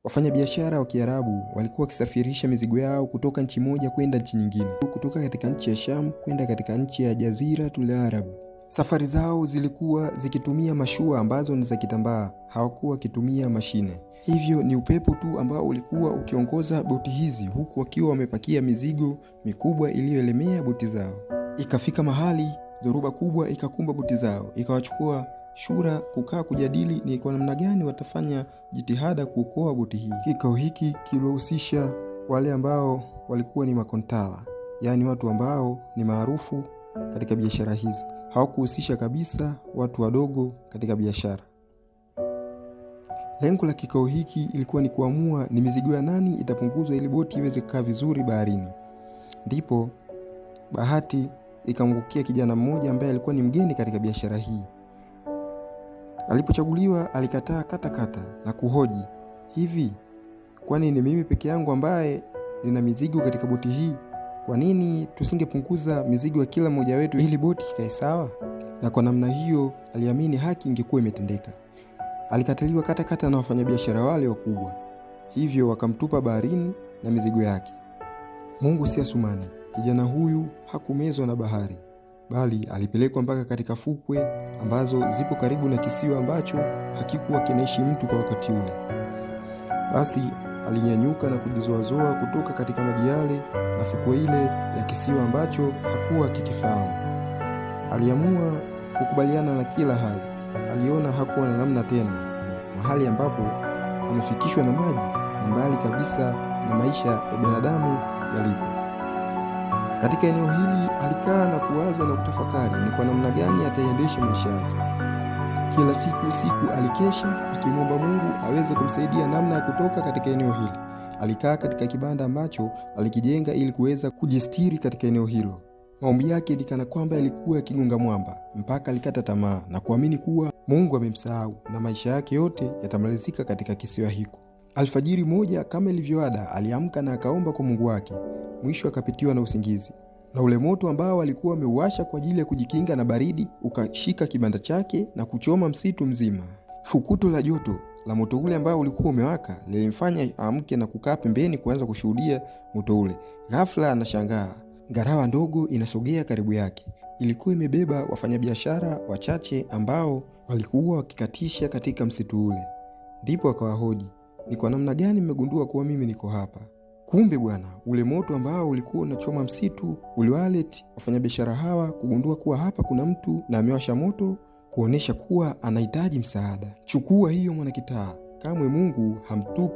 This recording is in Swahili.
Wafanyabiashara wa Kiarabu walikuwa wakisafirisha mizigo yao kutoka nchi moja kwenda nchi nyingine, kutoka katika nchi ya Sham kwenda katika nchi ya Jaziratul Arab. Safari zao zilikuwa zikitumia mashua ambazo ni za kitambaa, hawakuwa wakitumia mashine. Hivyo ni upepo tu ambao ulikuwa ukiongoza boti hizi, huku wakiwa wamepakia mizigo mikubwa iliyoelemea boti zao. Ikafika mahali dhoruba kubwa ikakumba boti zao, ikawachukua shura kukaa kujadili ni kwa namna gani watafanya jitihada kuokoa boti hii. Kikao hiki kilihusisha wale ambao walikuwa ni makontawa, yaani watu ambao ni maarufu katika biashara hizi. Hawakuhusisha kabisa watu wadogo katika biashara. Lengo la kikao hiki ilikuwa ni kuamua ni mizigo ya nani itapunguzwa ili boti iweze kukaa vizuri baharini. Ndipo bahati ikamwangukia kijana mmoja ambaye alikuwa ni mgeni katika biashara hii. Alipochaguliwa alikataa kata na kuhoji, hivi kwani ni mimi peke yangu ambaye nina mizigo katika boti hii? Kwa nini tusingepunguza mizigo ya kila mmoja wetu ili boti ikae sawa? Na kwa namna hiyo aliamini haki ingekuwa imetendeka. Alikataliwa kata na wafanyabiashara wale wakubwa, hivyo wakamtupa baharini na mizigo yake. Mungu si Asumani, kijana huyu hakumezwa na bahari, bali alipelekwa mpaka katika fukwe ambazo zipo karibu na kisiwa ambacho hakikuwa kinaishi mtu kwa wakati ule. Basi alinyanyuka na kujizoazoa kutoka katika maji yale na fukwe ile ya kisiwa ambacho hakuwa kikifahamu. Aliamua kukubaliana na kila hali. Aliona hakuwa na namna tena. Mahali ambapo amefikishwa na maji ni mbali kabisa na maisha ya binadamu yalipo. Katika eneo hili alikaa na kuwaza na kutafakari ni kwa namna gani ataiendesha maisha yake. Kila siku alikesha akimwomba Mungu aweze kumsaidia namna ya kutoka katika eneo hili. Alikaa katika kibanda ambacho alikijenga ili kuweza kujistiri katika eneo hilo. Maombi yake ni kana kwamba yalikuwa yakigonga mwamba, mpaka alikata tamaa na kuamini kuwa Mungu amemsahau na maisha yake yote yatamalizika katika kisiwa hiko. Alfajiri moja kama ilivyoada, aliamka na akaomba kwa Mungu wake. Mwisho akapitiwa na usingizi, na ule moto ambao alikuwa ameuasha kwa ajili ya kujikinga na baridi ukashika kibanda chake na kuchoma msitu mzima. Fukuto la joto la moto ule ambao ulikuwa umewaka lilimfanya aamke na kukaa pembeni kuanza kushuhudia moto ule. Ghafla anashangaa, ngarawa ndogo inasogea karibu yake. Ilikuwa imebeba wafanyabiashara wachache ambao walikuwa wakikatisha katika msitu ule. Ndipo akawahoji, ni kwa namna gani mmegundua kuwa mimi niko hapa? Kumbe bwana, ule moto ambao ulikuwa unachoma msitu uliwaleti wafanyabiashara hawa kugundua kuwa hapa kuna mtu na amewasha moto kuonesha kuwa anahitaji msaada. Chukua hiyo mwanakitaa, kamwe Mungu hamtupi